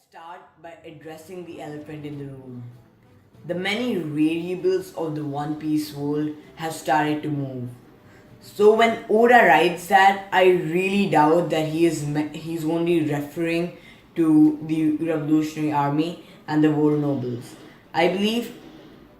Let's start by addressing the elephant in the room. The many variables of the One Piece world have started to move. So when Oda writes that, I really doubt that he's only referring to the Revolutionary Army and the war nobles. I believe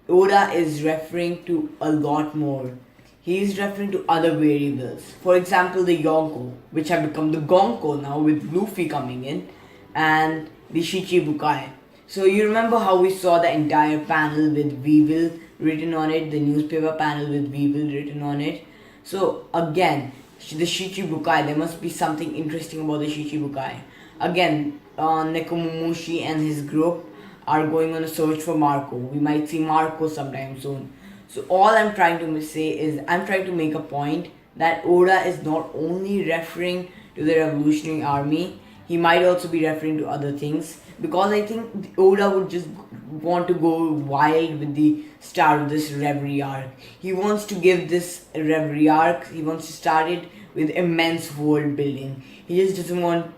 Oda is referring to a lot more. He is referring to other variables. For example, the Yonko, which have become the Gonko now with Luffy coming in, and the Shichibukai. So you remember how we saw the entire panel with Weevil written on it, the newspaper panel with Weevil written on it. So again, the Shichibukai, there must be something interesting about the Shichibukai. Again, Nekomamushi and his group are going on a search for Marco. We might see Marco sometime soon. So all I'm trying to say is I'm trying to make a point that Oda is not only referring to the Revolutionary Army, he might also be referring to other things, because I think Oda would just want to go wild with the start of this Reverie arc. He wants to give this Reverie arc, he wants to start it with immense world building. He just doesn't want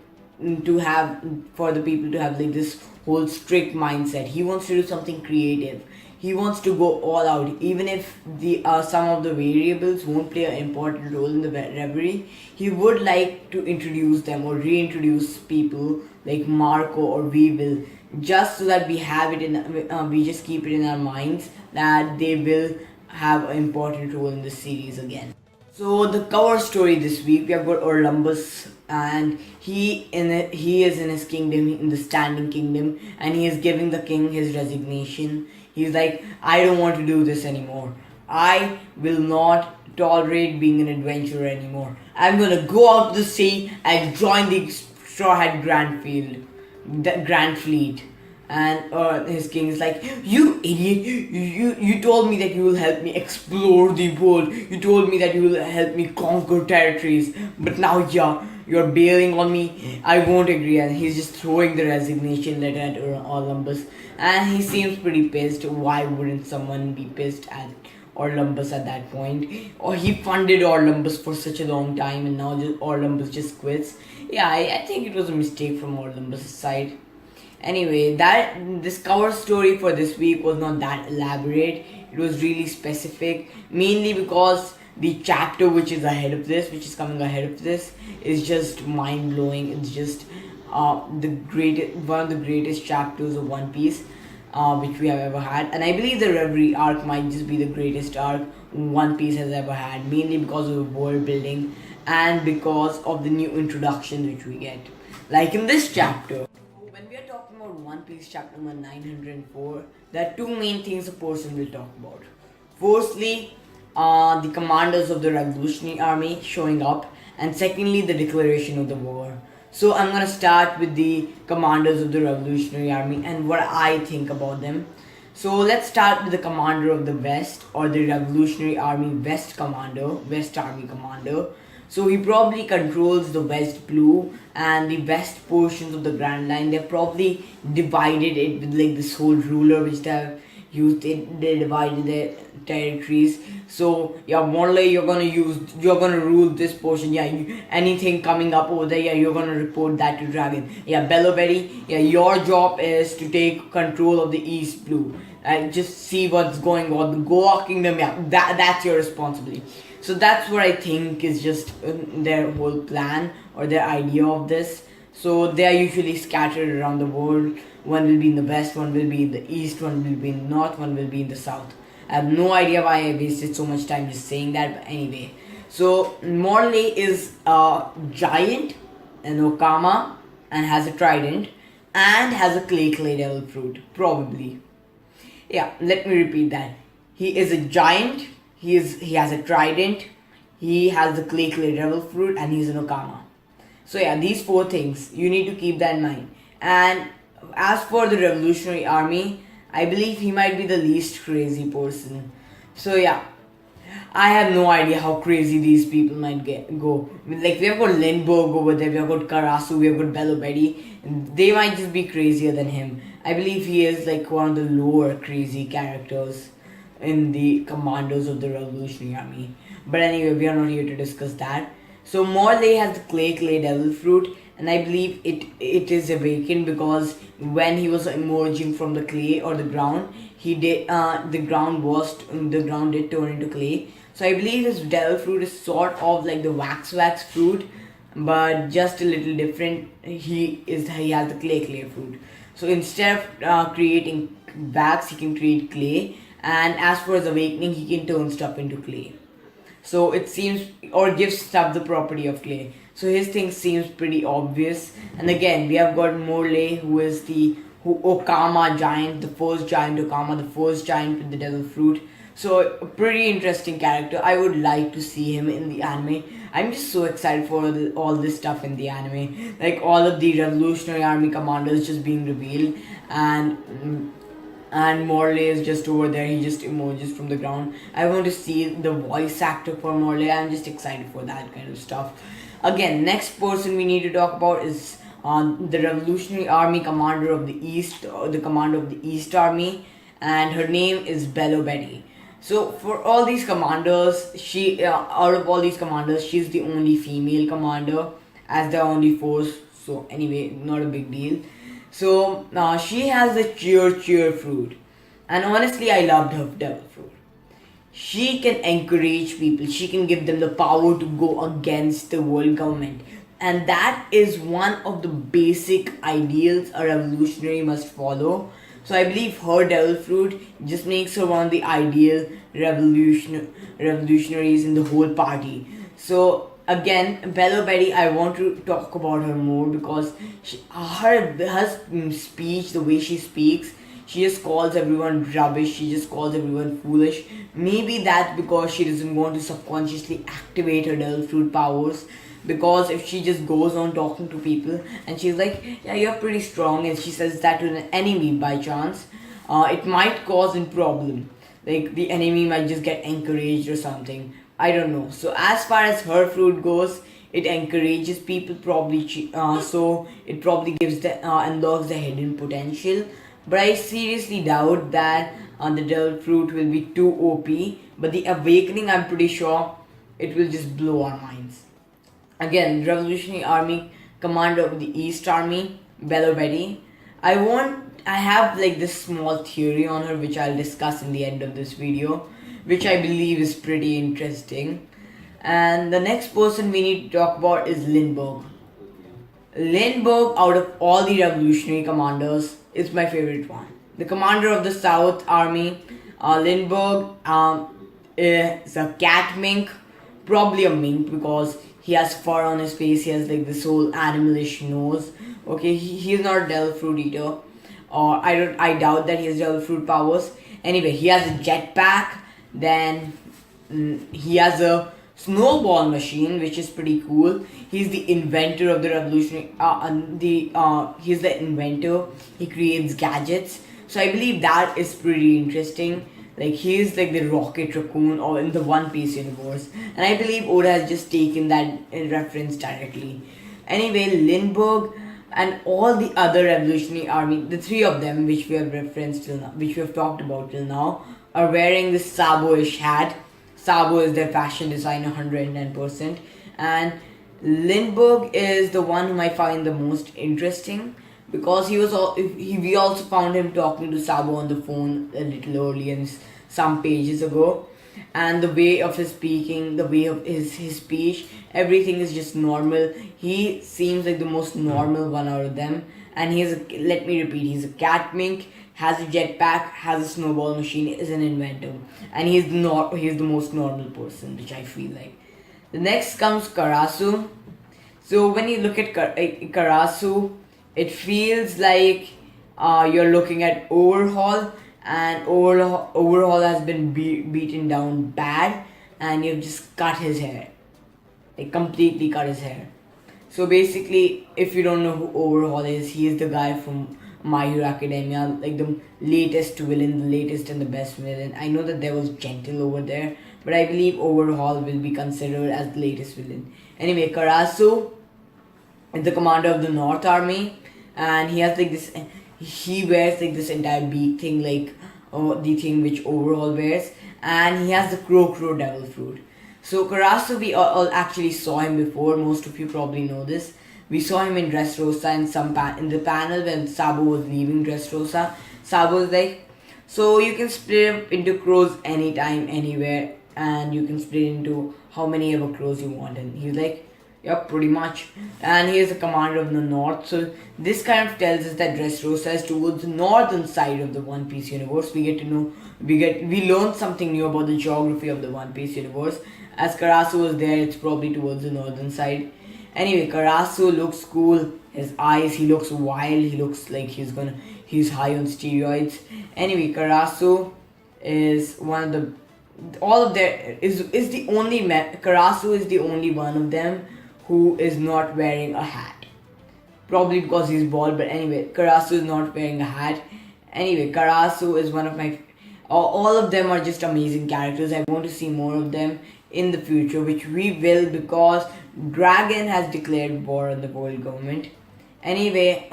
to have, for the people to have like this whole strict mindset. He wants to do something creative. He wants to go all out, even if the some of the variables won't play an important role in the reverie. He would like to introduce them or reintroduce people like Marco or Weevil, just so that we have it in, we just keep it in our minds that they will have an important role in the series again. So the cover story this week, we have got Olympus, and he is in his kingdom, in the Standing Kingdom, and he is giving the king his resignation. He's like, I don't want to do this anymore. I will not tolerate being an adventurer anymore. I'm gonna go out to the sea and join the Straw Hat Grand Fleet. And his king is like, you idiot, you told me that you will help me explore the world. You told me that you will help me conquer territories. But now you're bailing on me. I won't agree. And he's just throwing the resignation letter at Olympus. And he seems pretty pissed. Why wouldn't someone be pissed at Olympus at that point? Or he funded Olympus for such a long time and now Olympus just quits. Yeah, I think it was a mistake from Olympus' side. Anyway, this cover story for this week was not that elaborate. It was really specific, mainly because the chapter which is coming ahead of this, is just mind blowing. It's just one of the greatest chapters of One Piece, which we have ever had. And I believe the Reverie arc might just be the greatest arc One Piece has ever had, mainly because of the world building and because of the new introductions which we get, like in this chapter. When we are talking about One Piece chapter number 904, there are two main things a person will talk about. Firstly, the commanders of the Revolutionary Army showing up, and secondly, the declaration of the war. So I'm gonna start with the commanders of the Revolutionary Army and what I think about them. So let's start with the commander of the West, or the Revolutionary Army West Army Commander. So he probably controls the West Blue and the west portions of the Grand Line. They probably divided it with like this whole ruler which they have used. They divided their territories. So yeah, Morley, you're gonna rule this portion. Yeah, anything coming up over there, yeah, you're gonna report that to Dragon. Yeah, Belloberry, yeah, your job is to take control of the East Blue and just see what's going on. The Goa Kingdom, yeah, that's your responsibility. So that's what I think is just their whole plan or their idea of this. So they are usually scattered around the world. One will be in the west, one will be in the east, one will be in the north, one will be in the south. I have no idea why I wasted so much time just saying that, but anyway. So Morley is a giant, an Okama, and has a trident, and has a clay devil fruit, probably. Yeah, let me repeat that. He is a giant. He has a trident, he has the clay devil fruit, and he's an Okama. So yeah, these four things, you need to keep that in mind. And as for the Revolutionary Army, I believe he might be the least crazy person. So yeah, I have no idea how crazy these people might go. Like, we have got Lindbergh over there, we have got Karasu, we have got Belloberry. They might just be crazier than him. I believe he is like one of the lower crazy characters in the commanders of the Revolutionary Army. But anyway, we are not here to discuss that. So Morley has the clay devil fruit, and I believe it is awakened because when he was emerging from the clay or the ground, he did the ground did turn into clay. So I believe his devil fruit is sort of like the wax fruit, but just a little different. He has the clay fruit. So instead of creating wax, he can create clay, and as for his awakening, he can turn stuff into clay. So it seems, or gives stuff the property of clay. So his thing seems pretty obvious. And again, we have got Morley, who is the Okama giant, the first giant Okama, the first giant with the devil fruit. So a pretty interesting character. I would like to see him in the anime. I'm just so excited for all this stuff in the anime, like all of the Revolutionary Army commanders just being revealed, and Morley is just over there. He just emerges from the ground. I want to see the voice actor for Morley. I'm just excited for that kind of stuff. Again, next person we need to talk about is the Revolutionary Army commander of the East, or the commander of the East Army, and her name is Bello Betty. So for all these commanders, out of all these commanders, she's the only female commander, as there are only 4. So anyway, not a big deal. So she has the cheer fruit, and honestly, I loved her devil fruit. She can encourage people. She can give them the power to go against the world government, and that is one of the basic ideals a revolutionary must follow. So I believe her devil fruit just makes her one of the ideal revolutionaries in the whole party. So again, Bello Betty, I want to talk about her more because her speech, the way she speaks, she just calls everyone rubbish. She just calls everyone foolish. Maybe that's because she doesn't want to subconsciously activate her devil fruit powers. Because if she just goes on talking to people and she's like, yeah, you're pretty strong, and she says that to an enemy by chance, it might cause a problem. Like the enemy might just get encouraged or something. I don't know. So as far as her fruit goes, it encourages people probably. So it probably gives the unlocks the hidden potential. But I seriously doubt that the devil fruit will be too OP. But the awakening, I'm pretty sure it will just blow our minds. Again, Revolutionary Army commander of the East Army, Bello Betty. I have like this small theory on her which I'll discuss in the end of this video, which I believe is pretty interesting. And the next person we need to talk about is Lindbergh. Lindbergh, out of all the revolutionary commanders, is my favorite one. The commander of the South Army, Lindbergh is a cat mink, probably a mink because he has fur on his face. He has like this whole animalish nose. Okay, he's not a devil fruit eater, or I doubt that he has devil fruit powers. Anyway, he has a jetpack. Then he has a snowball machine, which is pretty cool. He's the inventor of the revolutionary. He's the inventor. He creates gadgets. So I believe that is pretty interesting. Like he's like the Rocket Raccoon or in the One Piece universe, and I believe Oda has just taken that in reference directly. Anyway, Lindbergh and all the other Revolutionary Army, the 3 of them which we have referenced till now, which we have talked about till now, are wearing this Sabo-ish hat. Sabo is their fashion designer, 110%, and Lindbergh is the one whom I find the most interesting. Because we also found him talking to Sabo on the phone a little earlier, some pages ago, and the way of his speaking, the way of his speech, everything is just normal. He seems like the most normal one out of them, and let me repeat, he's a cat mink, has a jetpack, has a snowball machine, is an inventor, and he's the most normal person, which I feel like. The next comes Karasu. So when you look at Karasu, it feels like you're looking at Overhaul, and Overhaul has been beaten down bad, and you've just cut his hair. Like completely cut his hair. So basically, if you don't know who Overhaul is, he is the guy from My Hero Academia, like the latest villain, the latest and the best villain. I know that there was Gentle over there, but I believe Overhaul will be considered as the latest villain. Anyway, Karasu is the commander of the North Army, and he has like this. He wears like this entire beak thing, like the thing which Overhaul wears, and he has the Crow Devil Fruit. So Karasu, we all actually saw him before. Most of you probably know this. We saw him in Dressrosa in in the panel when Sabo was leaving Dressrosa. Sabo was like, so you can split up into crows anytime, anywhere, and you can split into how many ever crows you want. And he was like, yeah, pretty much. And he is the commander of the north. So this kind of tells us that Dressrosa is towards the northern side of the One Piece universe. We get to know, we learn something new about the geography of the One Piece universe. As Karasu was there, it's probably towards the northern side. Anyway, Karasu looks cool. His eyes, he looks wild. He looks like he's high on steroids. Anyway, Karasu is one of the, all of their, is the only, Karasu is the only one of them who is not wearing a hat. Probably because he's bald, but anyway, Karasu is not wearing a hat. Anyway, Karasu is one of my, all of them are just amazing characters. I want to see more of them in the future, which we will, because Dragon has declared war on the world government. Anyway,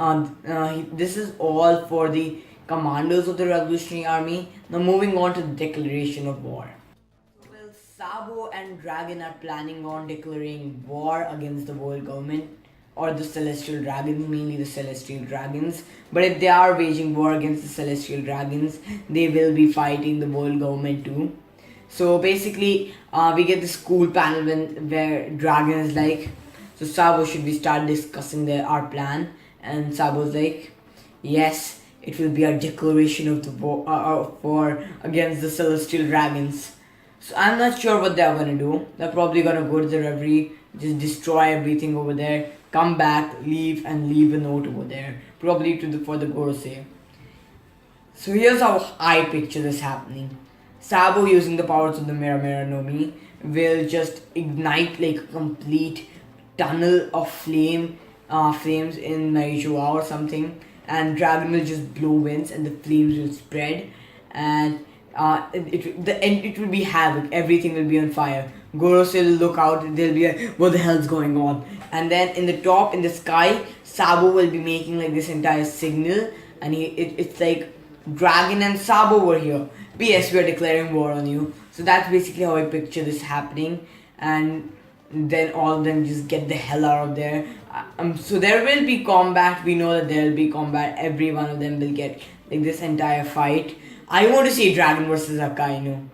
this is all for the commanders of the Revolutionary Army. Now moving on to the declaration of war. Well, Sabo and Dragon are planning on declaring war against the world government, or the Celestial Dragons, mainly the Celestial Dragons. But if they are waging war against the Celestial Dragons, they will be fighting the world government too. So basically, we get this cool panel where Dragon is like, so Sabo, should we start discussing our plan? And Sabo's like, yes, it will be a declaration of the war against the Celestial Dragons. So I'm not sure what they're gonna do. They're probably gonna go to the reverie, just destroy everything over there, come back, leave, and leave a note over there, probably for the Gorosei. So here's how I picture this happening. Sabo, using the powers of the Mera no Mi, will just ignite like a complete tunnel of flames in Marijoa or something, and Dragon will just blow winds and the flames will spread, and it will be havoc. Everything will be on fire. Gorosei will look out, they'll be like, what the hell's going on? And then in the top, in the sky, Sabo will be making like this entire signal, and it's like Dragon and Sabo were here. P.S. we are declaring war on you. So that's basically how I picture this happening, and then all of them just get the hell out of there. So there will be combat. We know that there will be combat. Every one of them will get like this entire fight. I want to see Dragon versus Akainu.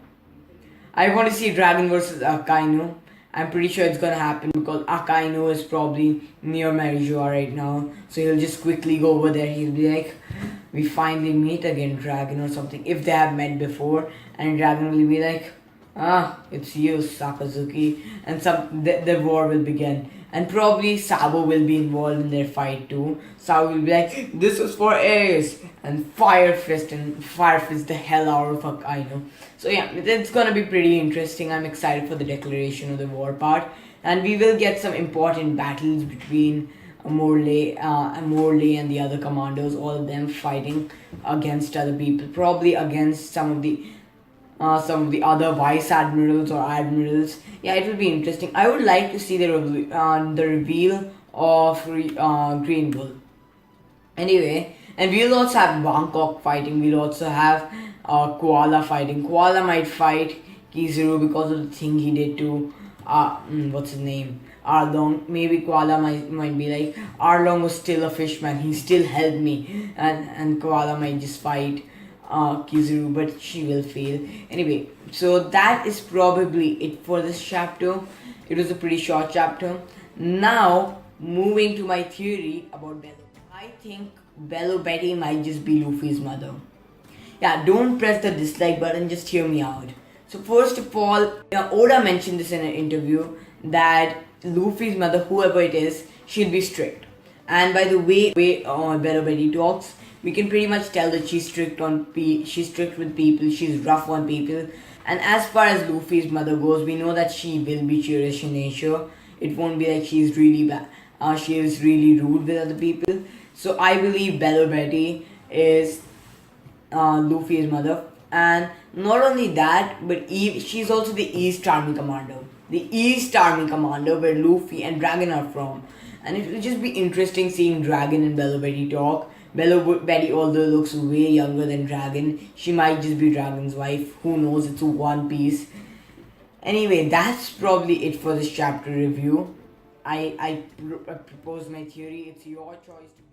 I'm pretty sure it's gonna happen because Akainu is probably near Marijoa right now. So he'll just quickly go over there. He'll be like, we finally meet again, Dragon, or something, if they have met before. And Dragon will be like, it's you, Sakazuki. And the war will begin. And probably Sabo will be involved in their fight too. Sabo will be like, this is for Ace, and fire fist the hell out of Akainu. So yeah, it's gonna be pretty interesting. I'm excited for the declaration of the war part. And we will get some important battles between Morley and the other commanders, all of them fighting against other people, probably against some of the other vice admirals or admirals. Yeah, it will be interesting. I would like to see the reveal of Green Bull. Anyway, and we'll also have Bangkok fighting. We'll also have Koala fighting. Koala might fight Kizaru because of the thing he did to what's his name? Arlong. Maybe Koala might be like, Arlong was still a fishman, he still helped me, and Koala might just fight Kizaru, but she will fail. Anyway, so that is probably it for this chapter. It was a pretty short chapter. Now, moving to my theory about Bello. I think Bello Betty might just be Luffy's mother. Yeah, don't press the dislike button, just hear me out. So first of all, Oda mentioned this in an interview that Luffy's mother, whoever it is, she'll be strict. And by the way Bello Betty talks, we can pretty much tell that she's strict with people, she's rough on people. And as far as Luffy's mother goes, we know that she will be cheerish in nature. It won't be like she's really bad. She is really rude with other people. So I believe Bello Betty is Luffy's mother. And not only that, but she's also the East Army Commander. The East Army Commander where Luffy and Dragon are from. And it will just be interesting seeing Dragon and Bello Betty talk. Bello Betty, although looks way younger than Dragon, she might just be Dragon's wife. Who knows, it's a One Piece. Anyway, that's probably it for this chapter review. I propose my theory. It's your choice to